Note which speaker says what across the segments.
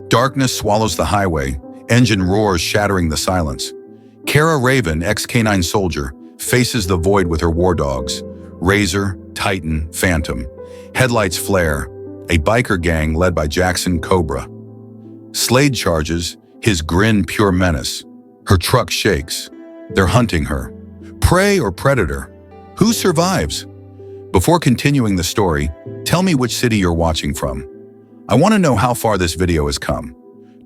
Speaker 1: Darkness swallows the highway, engine roars shattering the silence. Kara Raven, ex-K9 soldier, faces the void with her war dogs, Razor, Titan, Phantom. Headlights flare, a biker gang led by Jaxon, Cobra. Slade charges, his grin pure menace. Her truck shakes. They're hunting her. Prey or predator? Who survives? Before continuing the story, tell me which city you're watching from. I want to know how far this video has come.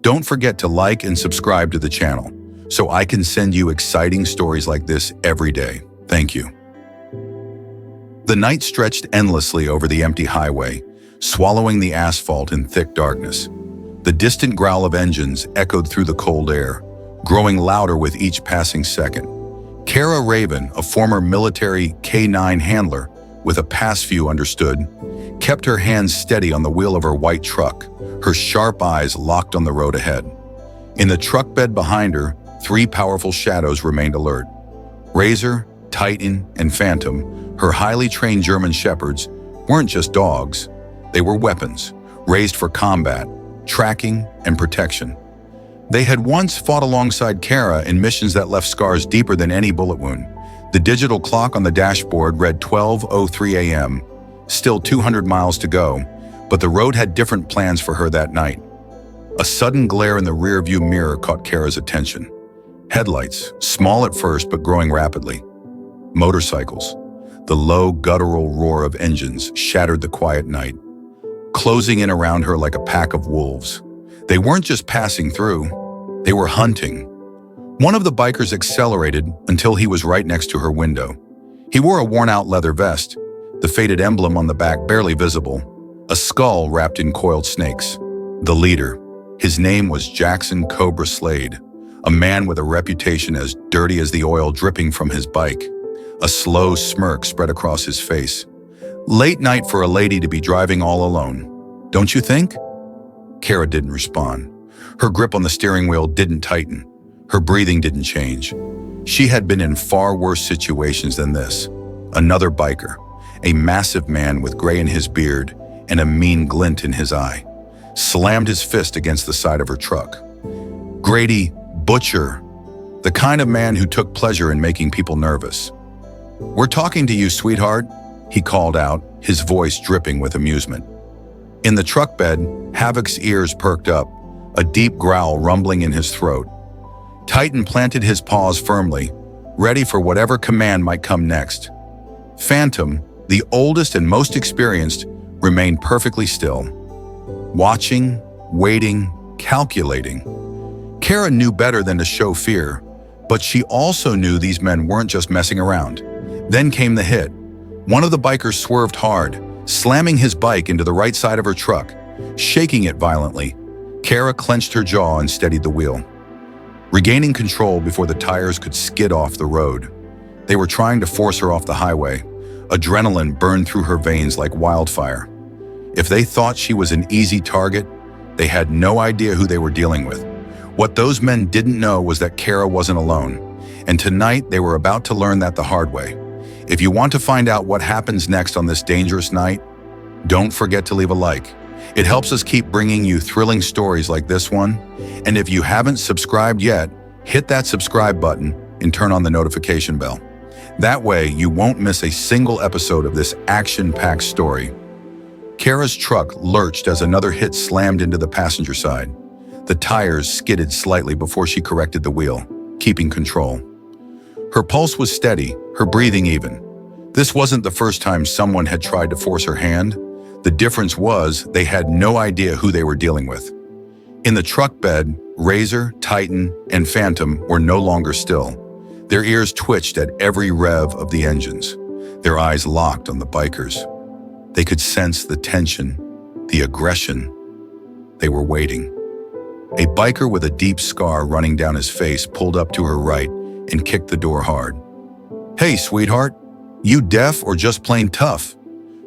Speaker 1: Don't forget to like and subscribe to the channel so I can send you exciting stories like this every day. Thank you. The night stretched endlessly over the empty highway, swallowing the asphalt in thick darkness. The distant growl of engines echoed through the cold air, growing louder with each passing second. Kara Raven, a former military K9 handler with a pass view understood, kept her hands steady on the wheel of her white truck, her sharp eyes locked on the road ahead. In the truck bed behind her, 3 powerful shadows remained alert. Razor, Titan, and Phantom, her highly trained German shepherds, weren't just dogs. They were weapons, raised for combat, tracking, and protection. They had once fought alongside Kara in missions that left scars deeper than any bullet wound. The digital clock on the dashboard read 12:03 a.m., still 200 miles to go, but the road had different plans for her that night. A sudden glare in the rearview mirror caught Kara's attention. Headlights, small at first but growing rapidly. Motorcycles. The low, guttural roar of engines shattered the quiet night, closing in around her like a pack of wolves. They weren't just passing through, they were hunting. One of the bikers accelerated until he was right next to her window. He wore a worn-out leather vest, the faded emblem on the back barely visible, a skull wrapped in coiled snakes. The leader. His name was Jaxon Cobra Slade, a man with a reputation as dirty as the oil dripping from his bike. A slow smirk spread across his face. Late night for a lady to be driving all alone, don't you think? Kara didn't respond. Her grip on the steering wheel didn't tighten. Her breathing didn't change. She had been in far worse situations than this. Another biker, a massive man with gray in his beard and a mean glint in his eye, slammed his fist against the side of her truck. Grady, butcher, the kind of man who took pleasure in making people nervous. "We're talking to you, sweetheart," he called out, his voice dripping with amusement. In the truck bed, Havoc's ears perked up, a deep growl rumbling in his throat. Titan planted his paws firmly, ready for whatever command might come next. Phantom, the oldest and most experienced, remained perfectly still. Watching, waiting, calculating. Kara knew better than to show fear, but she also knew these men weren't just messing around. Then came the hit. One of the bikers swerved hard, slamming his bike into the right side of her truck, shaking it violently. Kara clenched her jaw and steadied the wheel, regaining control before the tires could skid off the road. They were trying to force her off the highway. Adrenaline burned through her veins like wildfire. If they thought she was an easy target, they had no idea who they were dealing with. What those men didn't know was that Kara wasn't alone, and tonight they were about to learn that the hard way. If you want to find out what happens next on this dangerous night, don't forget to leave a like. It helps us keep bringing you thrilling stories like this one. And if you haven't subscribed yet, hit that subscribe button and turn on the notification bell. That way, you won't miss a single episode of this action-packed story. Kara's truck lurched as another hit slammed into the passenger side. The tires skidded slightly before she corrected the wheel, keeping control. Her pulse was steady, her breathing even. This wasn't the first time someone had tried to force her hand. The difference was they had no idea who they were dealing with. In the truck bed, Razor, Titan, and Phantom were no longer still. Their ears twitched at every rev of the engines, their eyes locked on the bikers. They could sense the tension, the aggression. They were waiting. A biker with a deep scar running down his face pulled up to her right and kicked the door hard. "Hey, sweetheart, you deaf or just plain tough?"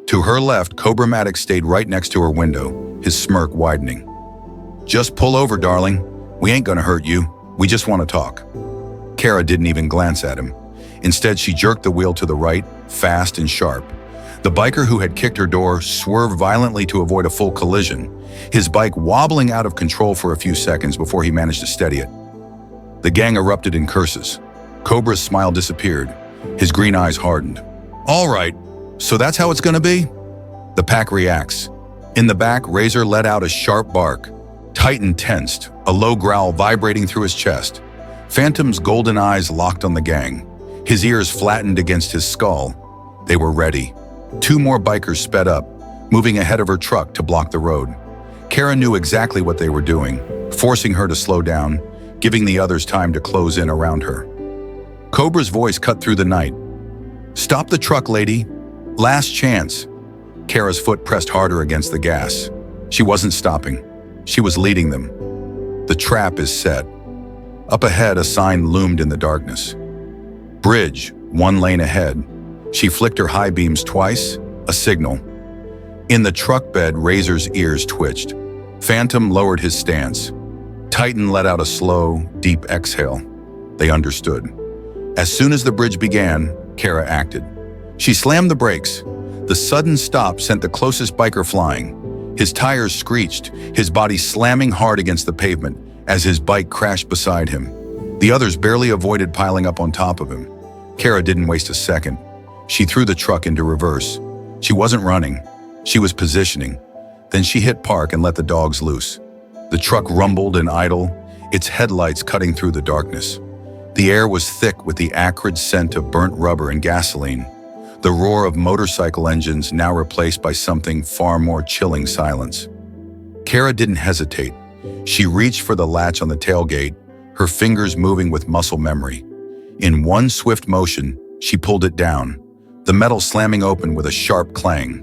Speaker 1: To her left, Cobra stayed right next to her window, his smirk widening. "Just pull over, darling. We ain't gonna hurt you. We just want to talk." Kara didn't even glance at him. Instead, she jerked the wheel to the right, fast and sharp. The biker who had kicked her door swerved violently to avoid a full collision, his bike wobbling out of control for a few seconds before he managed to steady it. The gang erupted in curses. Cobra's smile disappeared. His green eyes hardened. "All right, so that's how it's gonna be?" The pack reacts. In the back, Razor let out a sharp bark. Titan tensed, a low growl vibrating through his chest. Phantom's golden eyes locked on the gang. His ears flattened against his skull. They were ready. 2 more bikers sped up, moving ahead of her truck to block the road. Kara knew exactly what they were doing, forcing her to slow down, giving the others time to close in around her. Cobra's voice cut through the night. "Stop the truck, lady. Last chance." Kara's foot pressed harder against the gas. She wasn't stopping. She was leading them. The trap is set. Up ahead, a sign loomed in the darkness. Bridge, 1 lane ahead. She flicked her high beams twice, a signal. In the truck bed, Razor's ears twitched. Phantom lowered his stance. Titan let out a slow, deep exhale. They understood. As soon as the bridge began, Kara acted. She slammed the brakes. The sudden stop sent the closest biker flying. His tires screeched, his body slamming hard against the pavement as his bike crashed beside him. The others barely avoided piling up on top of him. Kara didn't waste a second. She threw the truck into reverse. She wasn't running. She was positioning. Then she hit park and let the dogs loose. The truck rumbled and idled, its headlights cutting through the darkness. The air was thick with the acrid scent of burnt rubber and gasoline. The roar of motorcycle engines now replaced by something far more chilling silence. Kara didn't hesitate. She reached for the latch on the tailgate, her fingers moving with muscle memory. In one swift motion, she pulled it down, the metal slamming open with a sharp clang.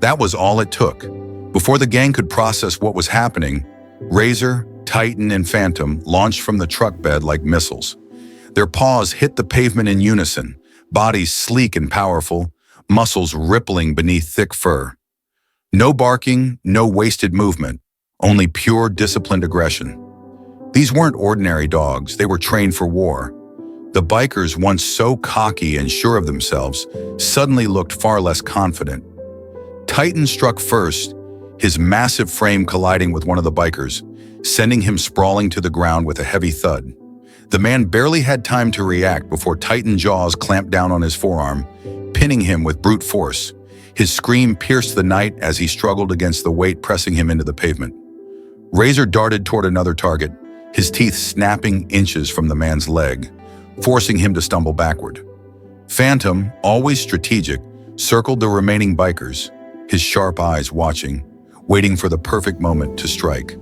Speaker 1: That was all it took. Before the gang could process what was happening, Razor, Titan, and Phantom launched from the truck bed like missiles. Their paws hit the pavement in unison, bodies sleek and powerful, muscles rippling beneath thick fur. No barking, no wasted movement, only pure disciplined aggression. These weren't ordinary dogs, they were trained for war. The bikers, once so cocky and sure of themselves, suddenly looked far less confident. Titan struck first, his massive frame colliding with one of the bikers, sending him sprawling to the ground with a heavy thud. The man barely had time to react before Titan jaws clamped down on his forearm, pinning him with brute force. His scream pierced the night as he struggled against the weight pressing him into the pavement. Razor darted toward another target, his teeth snapping inches from the man's leg, forcing him to stumble backward. Phantom, always strategic, circled the remaining bikers, his sharp eyes watching, waiting for the perfect moment to strike.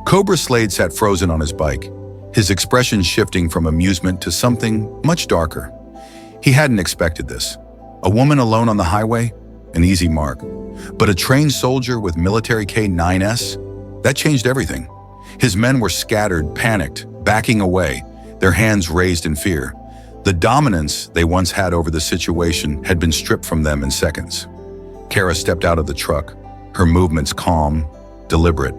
Speaker 1: Cobra Slade sat frozen on his bike, his expression shifting from amusement to something much darker. He hadn't expected this. A woman alone on the highway? An easy mark. But a trained soldier with military K9S? That changed everything. His men were scattered, panicked, backing away, their hands raised in fear. The dominance they once had over the situation had been stripped from them in seconds. Kara stepped out of the truck, her movements calm, deliberate.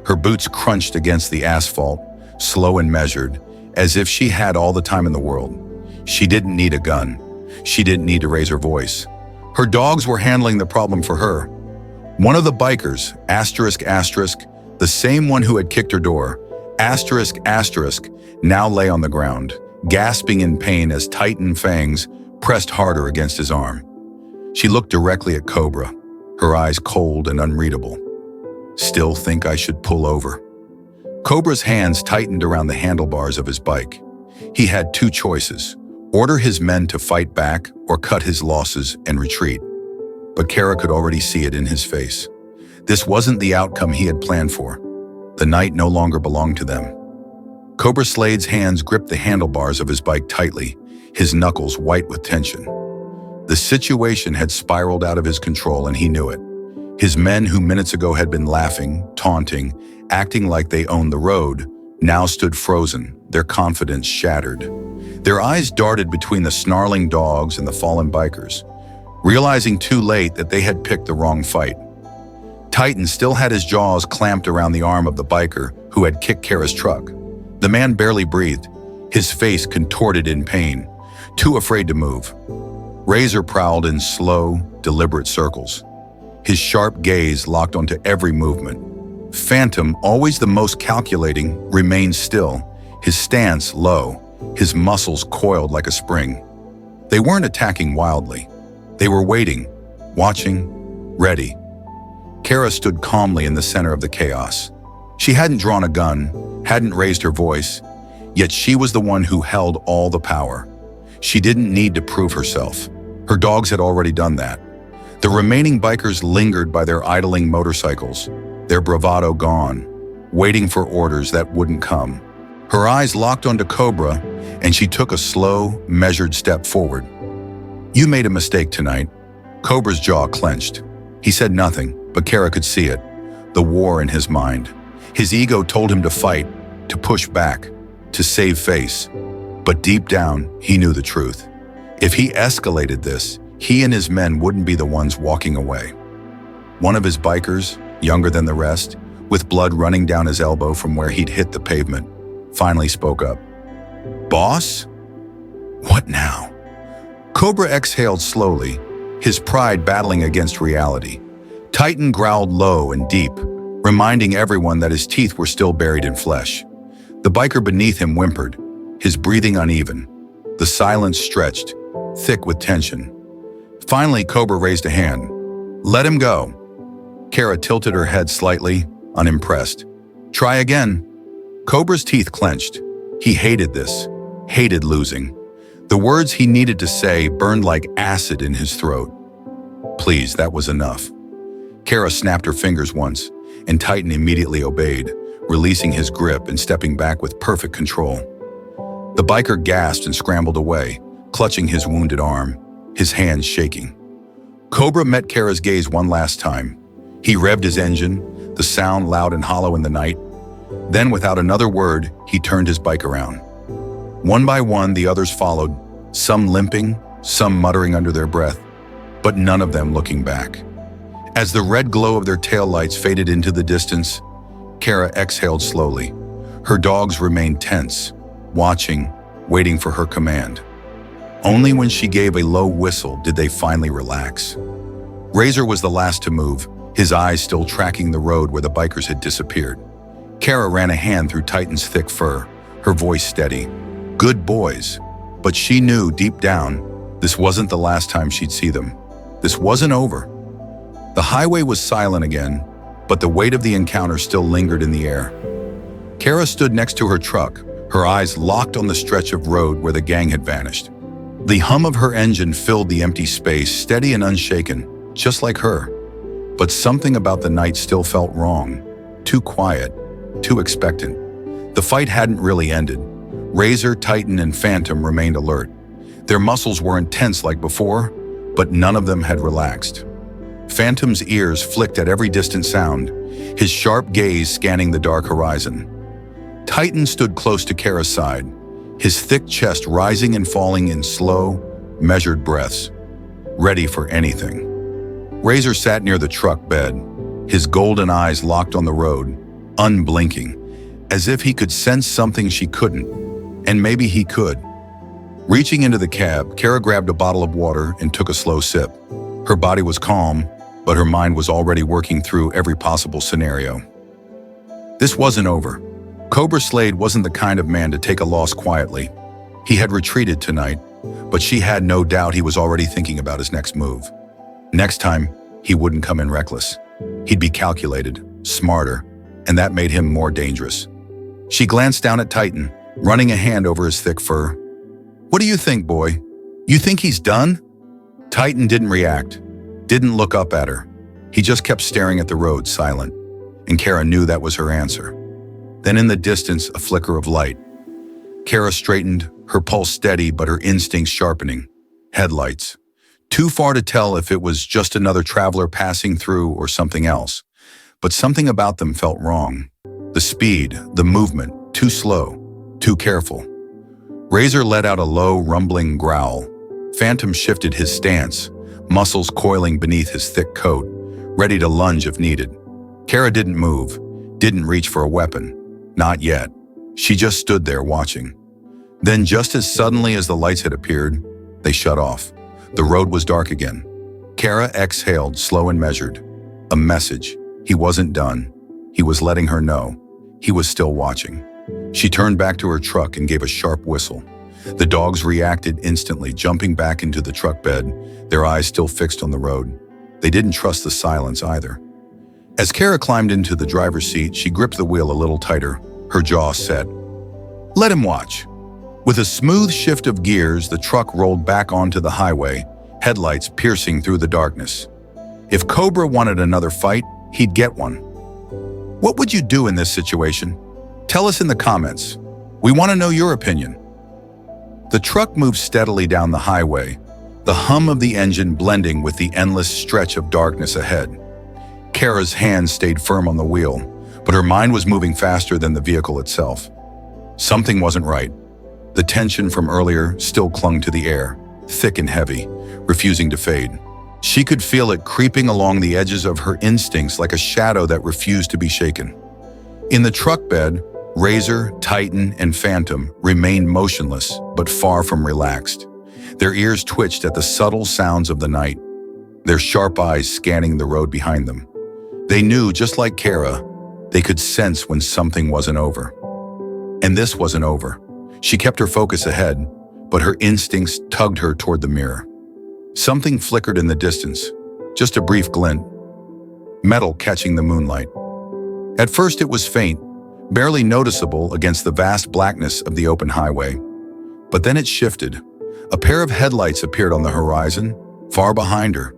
Speaker 1: Her boots crunched against the asphalt, slow and measured, as if she had all the time in the world. She didn't need a gun. She didn't need to raise her voice. Her dogs were handling the problem for her. One of the bikers, ***, the same one who had kicked her door, ***, now lay on the ground, gasping in pain as Titan fangs pressed harder against his arm. She looked directly at Cobra, her eyes cold and unreadable. "Still think I should pull over?" Cobra's hands tightened around the handlebars of his bike. He had 2 choices: order his men to fight back or cut his losses and retreat. But Kara could already see it in his face. This wasn't the outcome he had planned for. The night no longer belonged to them. Cobra Slade's hands gripped the handlebars of his bike tightly, his knuckles white with tension. The situation had spiraled out of his control and he knew it. His men who minutes ago had been laughing, taunting, acting like they owned the road, now stood frozen, their confidence shattered. Their eyes darted between the snarling dogs and the fallen bikers, realizing too late that they had picked the wrong fight. Titan still had his jaws clamped around the arm of the biker who had kicked Kara's truck. The man barely breathed, his face contorted in pain, too afraid to move. Razor prowled in slow, deliberate circles. His sharp gaze locked onto every movement. Phantom, always the most calculating, remained still, his stance low, his muscles coiled like a spring. They weren't attacking wildly. They were waiting, watching, ready. Kara stood calmly in the center of the chaos. She hadn't drawn a gun, hadn't raised her voice, yet she was the one who held all the power. She didn't need to prove herself. Her dogs had already done that. The remaining bikers lingered by their idling motorcycles, their bravado gone, waiting for orders that wouldn't come. Her eyes locked onto Cobra, and she took a slow, measured step forward. "You made a mistake tonight." Cobra's jaw clenched. He said nothing, but Kara could see it, the war in his mind. His ego told him to fight, to push back, to save face. But deep down, he knew the truth. If he escalated this, he and his men wouldn't be the ones walking away. One of his bikers, younger than the rest, with blood running down his elbow from where he'd hit the pavement, finally spoke up. "Boss? What now?" Cobra exhaled slowly, his pride battling against reality. Titan growled low and deep, reminding everyone that his teeth were still buried in flesh. The biker beneath him whimpered, his breathing uneven. The silence stretched, thick with tension. Finally, Cobra raised a hand. "Let him go." Kara tilted her head slightly, unimpressed. "Try again." Cobra's teeth clenched. He hated this, hated losing. The words he needed to say burned like acid in his throat. Please, that was enough. Kara snapped her fingers once, and Titan immediately obeyed, releasing his grip and stepping back with perfect control. The biker gasped and scrambled away, clutching his wounded arm, his hands shaking. Cobra met Kara's gaze one last time. He revved his engine, the sound loud and hollow in the night. Then, without another word, he turned his bike around. One by one, the others followed, some limping, some muttering under their breath, but none of them looking back. As the red glow of their taillights faded into the distance, Kara exhaled slowly. Her dogs remained tense, watching, waiting for her command. Only when she gave a low whistle did they finally relax. Razor was the last to move, his eyes still tracking the road where the bikers had disappeared. Kara ran a hand through Titan's thick fur, her voice steady. Good boys. But she knew deep down, this wasn't the last time she'd see them. This wasn't over. The highway was silent again, but the weight of the encounter still lingered in the air. Kara stood next to her truck, her eyes locked on the stretch of road where the gang had vanished. The hum of her engine filled the empty space, steady and unshaken, just like her. But something about the night still felt wrong. Too quiet, too expectant. The fight hadn't really ended. Razor, Titan, and Phantom remained alert. Their muscles weren't tense like before, but none of them had relaxed. Phantom's ears flicked at every distant sound, his sharp gaze scanning the dark horizon. Titan stood close to Kara's side, his thick chest rising and falling in slow, measured breaths, ready for anything. Razor sat near the truck bed, his golden eyes locked on the road, unblinking, as if he could sense something she couldn't, and maybe he could. Reaching into the cab, Kara grabbed a bottle of water and took a slow sip. Her body was calm, but her mind was already working through every possible scenario. This wasn't over. Cobra Slade wasn't the kind of man to take a loss quietly. He had retreated tonight, but she had no doubt he was already thinking about his next move. Next time, he wouldn't come in reckless. He'd be calculated, smarter, and that made him more dangerous. She glanced down at Titan, running a hand over his thick fur. "What do you think, boy? You think he's done?" Titan didn't react, didn't look up at her. He just kept staring at the road, silent, and Kara knew that was her answer. Then in the distance, a flicker of light. Kara straightened, her pulse steady but her instincts sharpening. Headlights. Too far to tell if it was just another traveler passing through or something else. But something about them felt wrong. The speed, the movement, too slow, too careful. Razor let out a low, rumbling growl. Phantom shifted his stance, muscles coiling beneath his thick coat, ready to lunge if needed. Kara didn't move, didn't reach for a weapon. Not yet. She just stood there watching. Then just as suddenly as the lights had appeared, they shut off. The road was dark again. Kara exhaled, slow and measured. A message. He wasn't done. He was letting her know. He was still watching. She turned back to her truck and gave a sharp whistle. The dogs reacted instantly, jumping back into the truck bed, their eyes still fixed on the road. They didn't trust the silence either. As Kara climbed into the driver's seat, she gripped the wheel a little tighter, her jaw set. Let him watch. With a smooth shift of gears, the truck rolled back onto the highway, headlights piercing through the darkness. If Cobra wanted another fight, he'd get one. What would you do in this situation? Tell us in the comments. We want to know your opinion. The truck moved steadily down the highway, the hum of the engine blending with the endless stretch of darkness ahead. Kara's hands stayed firm on the wheel, but her mind was moving faster than the vehicle itself. Something wasn't right. The tension from earlier still clung to the air, thick and heavy, refusing to fade. She could feel it creeping along the edges of her instincts like a shadow that refused to be shaken. In the truck bed, Razor, Titan, and Phantom remained motionless, but far from relaxed. Their ears twitched at the subtle sounds of the night, their sharp eyes scanning the road behind them. They knew, just like Kara, they could sense when something wasn't over. And this wasn't over. She kept her focus ahead, but her instincts tugged her toward the mirror. Something flickered in the distance, just a brief glint. Metal catching the moonlight. At first it was faint, barely noticeable against the vast blackness of the open highway. But then it shifted. A pair of headlights appeared on the horizon, far behind her.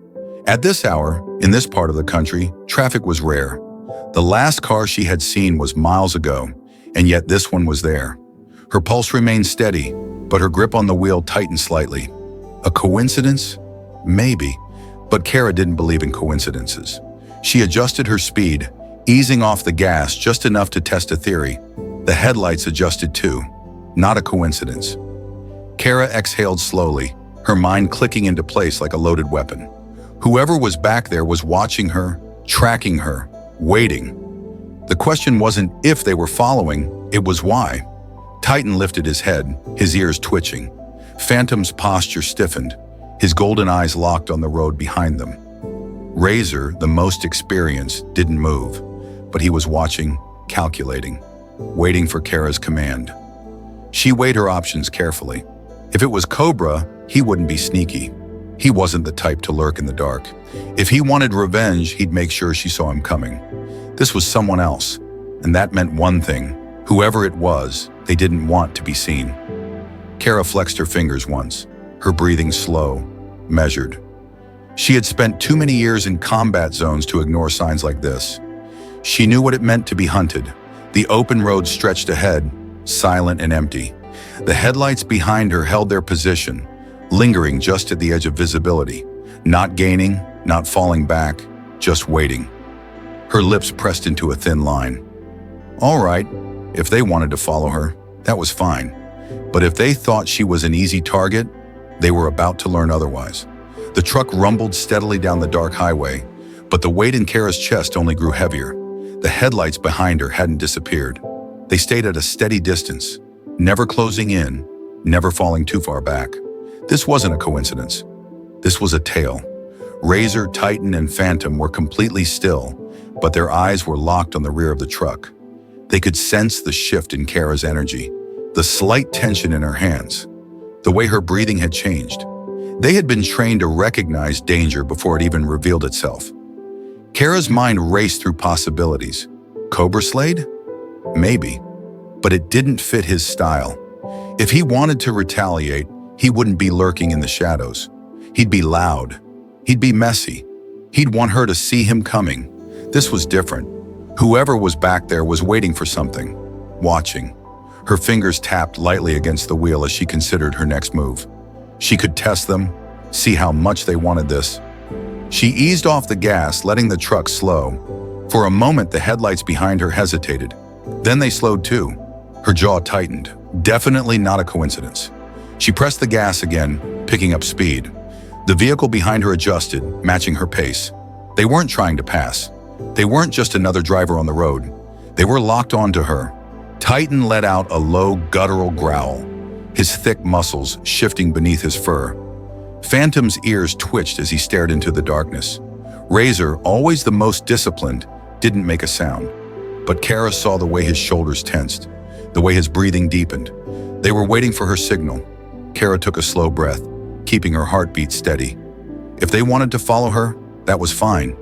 Speaker 1: At this hour, in this part of the country, traffic was rare. The last car she had seen was miles ago, and yet this one was there. Her pulse remained steady, but her grip on the wheel tightened slightly. A coincidence? Maybe, but Kara didn't believe in coincidences. She adjusted her speed, easing off the gas just enough to test a theory. The headlights adjusted too. Not a coincidence. Kara exhaled slowly, her mind clicking into place like a loaded weapon. Whoever was back there was watching her, tracking her, waiting. The question wasn't if they were following, it was why. Titan lifted his head, his ears twitching. Phantom's posture stiffened, his golden eyes locked on the road behind them. Razor, the most experienced, didn't move, but he was watching, calculating, waiting for Kara's command. She weighed her options carefully. If it was Cobra, he wouldn't be sneaky. He wasn't the type to lurk in the dark. If he wanted revenge, he'd make sure she saw him coming. This was someone else, and that meant one thing. Whoever it was, they didn't want to be seen. Kara flexed her fingers once, her breathing slow, measured. She had spent too many years in combat zones to ignore signs like this. She knew what it meant to be hunted. The open road stretched ahead, silent and empty. The headlights behind her held their position, lingering just at the edge of visibility, not gaining, not falling back, just waiting. Her lips pressed into a thin line. All right, if they wanted to follow her, that was fine. But if they thought she was an easy target, they were about to learn otherwise. The truck rumbled steadily down the dark highway, but the weight in Kara's chest only grew heavier. The headlights behind her hadn't disappeared. They stayed at a steady distance, never closing in, never falling too far back. This wasn't a coincidence. This was a tale. Razor, Titan, and Phantom were completely still, but their eyes were locked on the rear of the truck. They could sense the shift in Kara's energy, the slight tension in her hands, the way her breathing had changed. They had been trained to recognize danger before it even revealed itself. Kara's mind raced through possibilities. Cobra Slade? Maybe. But it didn't fit his style. If he wanted to retaliate, he wouldn't be lurking in the shadows. He'd be loud. He'd be messy. He'd want her to see him coming. This was different. Whoever was back there was waiting for something, watching. Her fingers tapped lightly against the wheel as she considered her next move. She could test them, see how much they wanted this. She eased off the gas, letting the truck slow. For a moment, the headlights behind her hesitated. Then they slowed too. Her jaw tightened. Definitely not a coincidence. She pressed the gas again, picking up speed. The vehicle behind her adjusted, matching her pace. They weren't trying to pass. They weren't just another driver on the road. They were locked onto her. Titan let out a low, guttural growl, his thick muscles shifting beneath his fur. Phantom's ears twitched as he stared into the darkness. Razor, always the most disciplined, didn't make a sound. But Kara saw the way his shoulders tensed, the way his breathing deepened. They were waiting for her signal. Kara took a slow breath, keeping her heartbeat steady. If they wanted to follow her, that was fine.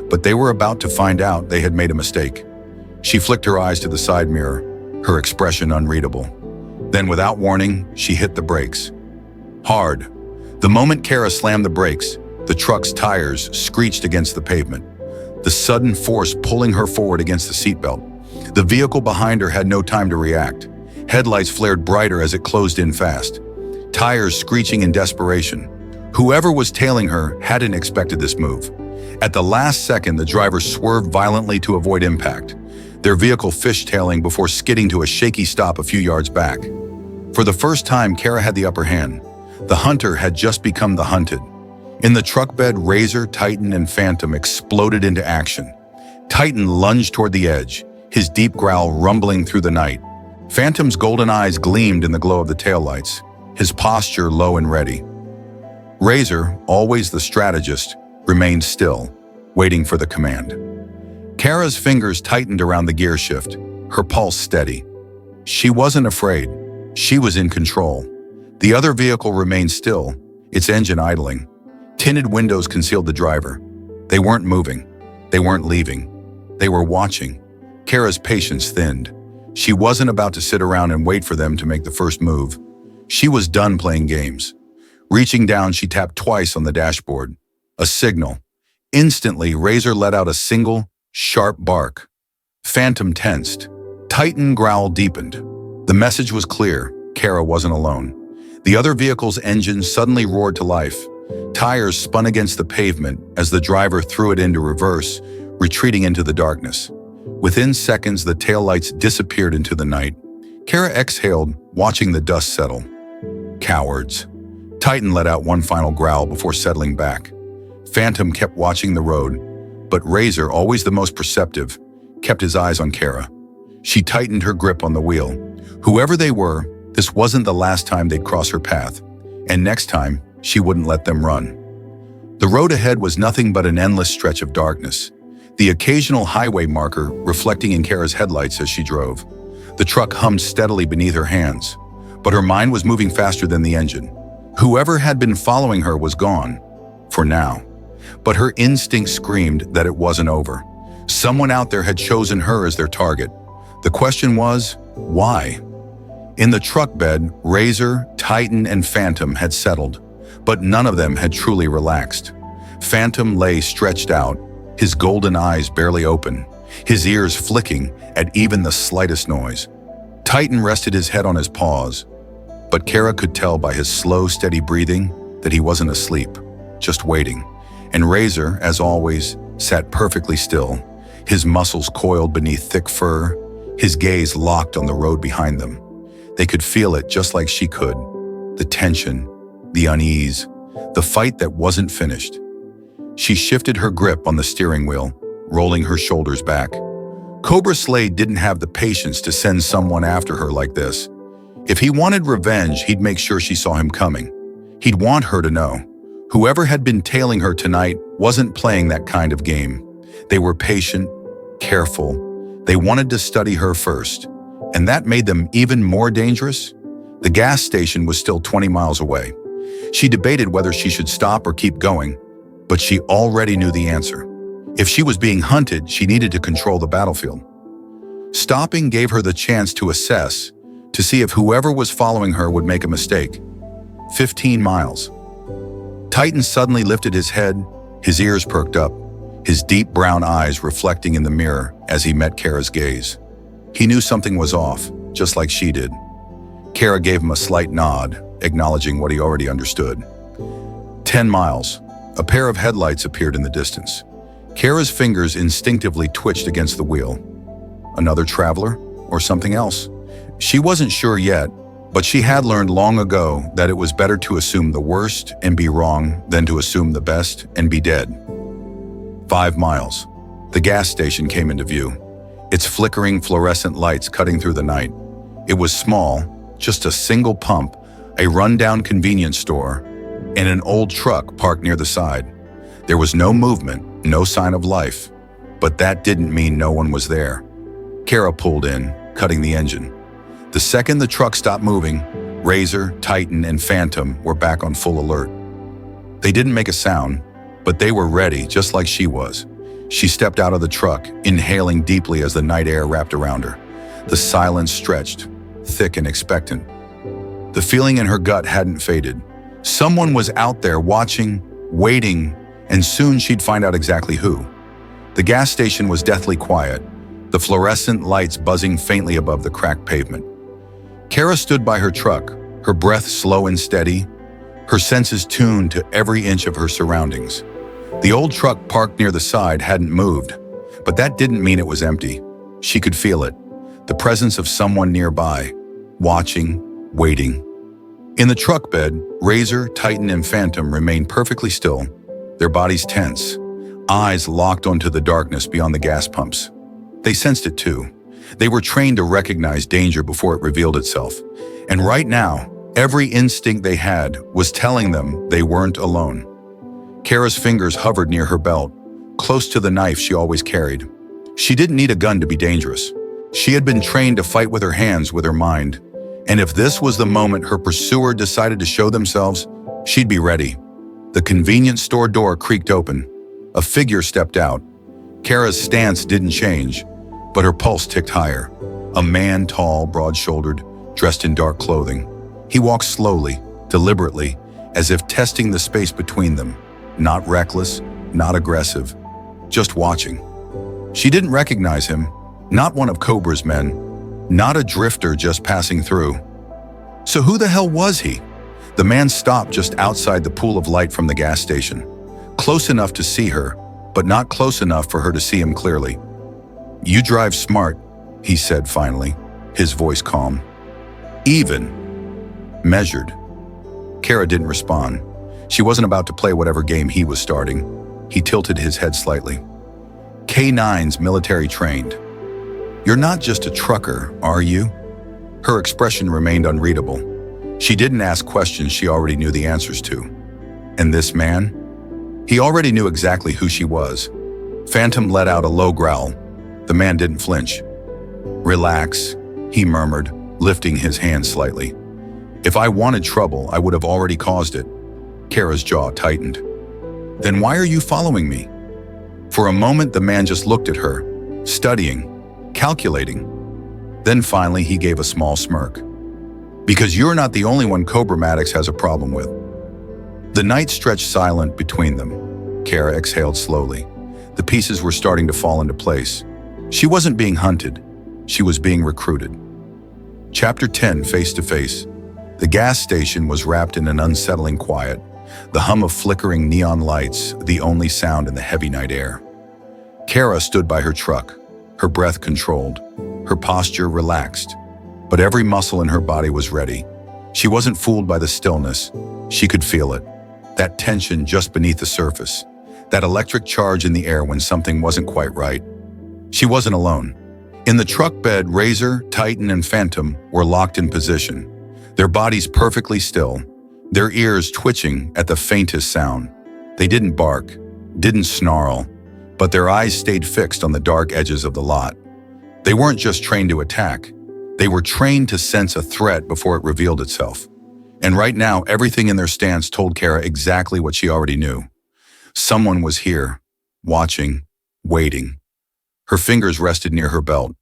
Speaker 1: But they were about to find out they had made a mistake. She flicked her eyes to the side mirror, her expression unreadable. Then, without warning, she hit the brakes. Hard. The moment Kara slammed the brakes, the truck's tires screeched against the pavement, the sudden force pulling her forward against the seatbelt. The vehicle behind her had no time to react. Headlights flared brighter as it closed in fast, tires screeching in desperation. Whoever was tailing her hadn't expected this move. At the last second, the driver swerved violently to avoid impact, their vehicle fishtailing before skidding to a shaky stop a few yards back. For the first time, Kara had the upper hand. The hunter had just become the hunted. In the truck bed, Razor, Titan, and Phantom exploded into action. Titan lunged toward the edge, his deep growl rumbling through the night. Phantom's golden eyes gleamed in the glow of the taillights, his posture low and ready. Razor, always the strategist, remained still, waiting for the command. Kara's fingers tightened around the gear shift, her pulse steady. She wasn't afraid. She was in control. The other vehicle remained still, its engine idling. Tinted windows concealed the driver. They weren't moving. They weren't leaving. They were watching. Kara's patience thinned. She wasn't about to sit around and wait for them to make the first move. She was done playing games. Reaching down, she tapped twice on the dashboard. A signal. Instantly, Razor let out a single, sharp bark. Phantom tensed. Titan growl deepened. The message was clear. Kara wasn't alone. The other vehicle's engine suddenly roared to life. Tires spun against the pavement as the driver threw it into reverse, retreating into the darkness. Within seconds, the taillights disappeared into the night. Kara exhaled, watching the dust settle. Cowards. Titan let out one final growl before settling back. Phantom kept watching the road, but Razor, always the most perceptive, kept his eyes on Kara. She tightened her grip on the wheel. Whoever they were, this wasn't the last time they'd cross her path, and next time, she wouldn't let them run. The road ahead was nothing but an endless stretch of darkness, the occasional highway marker reflecting in Kara's headlights as she drove. The truck hummed steadily beneath her hands, but her mind was moving faster than the engine. Whoever had been following her was gone, for now. But her instinct screamed that it wasn't over. Someone out there had chosen her as their target. The question was, why? In the truck bed, Razor, Titan, and Phantom had settled, but none of them had truly relaxed. Phantom lay stretched out, his golden eyes barely open, his ears flicking at even the slightest noise. Titan rested his head on his paws, but Kara could tell by his slow, steady breathing that he wasn't asleep, just waiting. And Razor, as always, sat perfectly still, his muscles coiled beneath thick fur, his gaze locked on the road behind them. They could feel it just like she could, the tension, the unease, the fight that wasn't finished. She shifted her grip on the steering wheel, rolling her shoulders back. Cobra Slade didn't have the patience to send someone after her like this. If he wanted revenge, he'd make sure she saw him coming. He'd want her to know. Whoever had been tailing her tonight wasn't playing that kind of game. They were patient, careful. They wanted to study her first. And that made them even more dangerous. The gas station was still 20 miles away. She debated whether she should stop or keep going, but she already knew the answer. If she was being hunted, she needed to control the battlefield. Stopping gave her the chance to assess, to see if whoever was following her would make a mistake. 15 miles. Titan suddenly lifted his head, his ears perked up, his deep brown eyes reflecting in the mirror as he met Kara's gaze. He knew something was off, just like she did. Kara gave him a slight nod, acknowledging what he already understood. 10 miles. A pair of headlights appeared in the distance. Kara's fingers instinctively twitched against the wheel. Another traveler, or something else? She wasn't sure yet, but she had learned long ago that it was better to assume the worst and be wrong than to assume the best and be dead. 5 miles. The gas station came into view, its flickering fluorescent lights cutting through the night. It was small, just a single pump, a rundown convenience store, and an old truck parked near the side. There was no movement, no sign of life, but that didn't mean no one was there. Kara pulled in, cutting the engine. The second the truck stopped moving, Razor, Titan, and Phantom were back on full alert. They didn't make a sound, but they were ready, just like she was. She stepped out of the truck, inhaling deeply as the night air wrapped around her. The silence stretched, thick and expectant. The feeling in her gut hadn't faded. Someone was out there watching, waiting, and soon she'd find out exactly who. The gas station was deathly quiet, the fluorescent lights buzzing faintly above the cracked pavement. Kara stood by her truck, her breath slow and steady, her senses tuned to every inch of her surroundings. The old truck parked near the side hadn't moved, but that didn't mean it was empty. She could feel it, the presence of someone nearby, watching, waiting. In the truck bed, Razor, Titan, and Phantom remained perfectly still, their bodies tense, eyes locked onto the darkness beyond the gas pumps. They sensed it too. They were trained to recognize danger before it revealed itself. And right now, every instinct they had was telling them they weren't alone. Kara's fingers hovered near her belt, close to the knife she always carried. She didn't need a gun to be dangerous. She had been trained to fight with her hands, with her mind. And if this was the moment her pursuer decided to show themselves, she'd be ready. The convenience store door creaked open. A figure stepped out. Kara's stance didn't change, but her pulse ticked higher. A man, tall, broad-shouldered, dressed in dark clothing. He walked slowly, deliberately, as if testing the space between them. Not reckless, not aggressive, just watching. She didn't recognize him, not one of Cobra's men, not a drifter just passing through. So who the hell was he? The man stopped just outside the pool of light from the gas station, close enough to see her, but not close enough for her to see him clearly. "You drive smart," he said finally, his voice calm. "Even. Measured." Kara didn't respond. She wasn't about to play whatever game he was starting. He tilted his head slightly. "K9's military trained. You're not just a trucker, are you?" Her expression remained unreadable. She didn't ask questions she already knew the answers to. And this man? He already knew exactly who she was. Phantom let out a low growl. The man didn't flinch. "Relax," he murmured, lifting his hand slightly. "If I wanted trouble, I would have already caused it." Kara's jaw tightened. "Then why are you following me?" For a moment, the man just looked at her, studying, calculating. Then finally, he gave a small smirk. "Because you're not the only one Cobra Maddox has a problem with." The night stretched silent between them. Kara exhaled slowly. The pieces were starting to fall into place. She wasn't being hunted. She was being recruited. Chapter 10, Face to Face. The gas station was wrapped in an unsettling quiet, the hum of flickering neon lights, the only sound in the heavy night air. Kara stood by her truck, her breath controlled, her posture relaxed, but every muscle in her body was ready. She wasn't fooled by the stillness. She could feel it, that tension just beneath the surface, that electric charge in the air when something wasn't quite right. She wasn't alone. In the truck bed, Razor, Titan, and Phantom were locked in position, their bodies perfectly still, their ears twitching at the faintest sound. They didn't bark, didn't snarl, but their eyes stayed fixed on the dark edges of the lot. They weren't just trained to attack. They were trained to sense a threat before it revealed itself. And right now, everything in their stance told Kara exactly what she already knew. Someone was here, watching, waiting. Her fingers rested near her belt,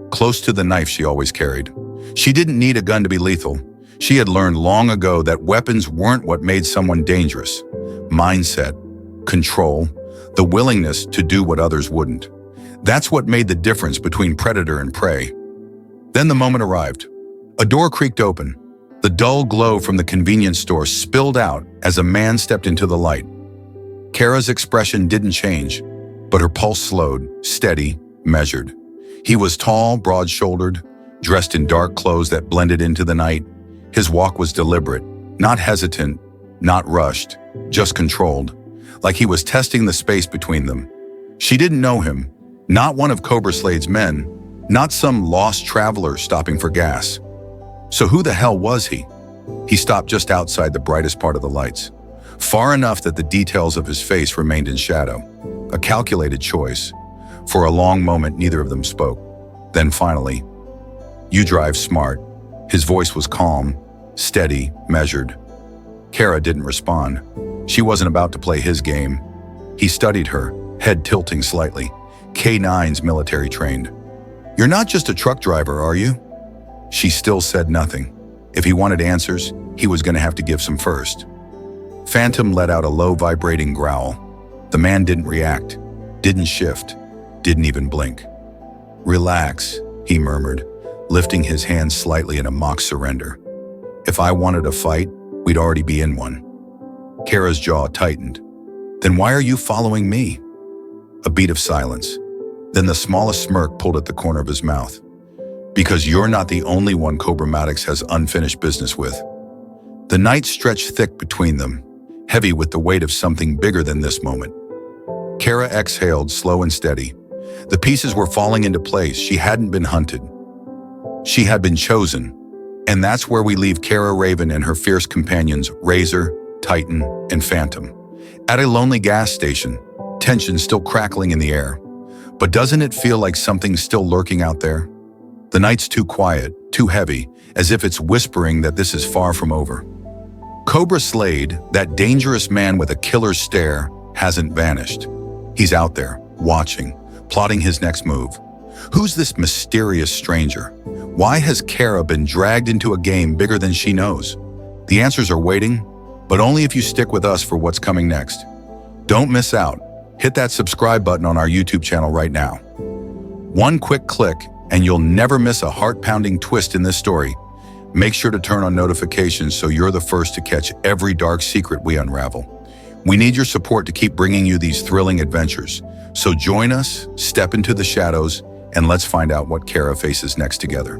Speaker 1: close to the knife she always carried. She didn't need a gun to be lethal. She had learned long ago that weapons weren't what made someone dangerous. Mindset, control, the willingness to do what others wouldn't. That's what made the difference between predator and prey. Then the moment arrived. A door creaked open. The dull glow from the convenience store spilled out as a man stepped into the light. Kara's expression didn't change, but her pulse slowed, steady, measured. He was tall, broad-shouldered, dressed in dark clothes that blended into the night. His walk was deliberate, not hesitant, not rushed, just controlled, like he was testing the space between them. She didn't know him, not one of Cobra Slade's men, not some lost traveler stopping for gas. So who the hell was he? He stopped just outside the brightest part of the lights. far enough that the details of his face remained in shadow. A calculated choice. For a long moment, neither of them spoke. Then finally, "You drive smart." His voice was calm, steady, measured. Kara didn't respond. She wasn't about to play his game. He studied her, head tilting slightly. K9's military trained. "You're not just a truck driver, are you?" She still said nothing. If he wanted answers, he was going to have to give some first. Phantom let out a low vibrating growl. The man didn't react, didn't shift, didn't even blink. "Relax," he murmured, lifting his hand slightly in a mock surrender. "If I wanted a fight, we'd already be in one." Kara's jaw tightened. "Then why are you following me?" A beat of silence. Then the smallest smirk pulled at the corner of his mouth. "Because you're not the only one Cobra Maddox has unfinished business with." The night stretched thick between them, heavy with the weight of something bigger than this moment. Kara exhaled, slow and steady. The pieces were falling into place. She hadn't been hunted. She had been chosen. And that's where we leave Kara Raven and her fierce companions, Razor, Titan, and Phantom. At a lonely gas station, tension still crackling in the air. But doesn't it feel like something's still lurking out there? The night's too quiet, too heavy, as if it's whispering that this is far from over. Cobra Slade, that dangerous man with a killer's stare, hasn't vanished. He's out there, watching, plotting his next move. Who's this mysterious stranger? Why has Kara been dragged into a game bigger than she knows? The answers are waiting, but only if you stick with us for what's coming next. Don't miss out. Hit that subscribe button on our YouTube channel right now. One quick click, and you'll never miss a heart-pounding twist in this story. Make sure to turn on notifications so you're the first to catch every dark secret we unravel. We need your support to keep bringing you these thrilling adventures. So join us, step into the shadows, and let's find out what Kara faces next together.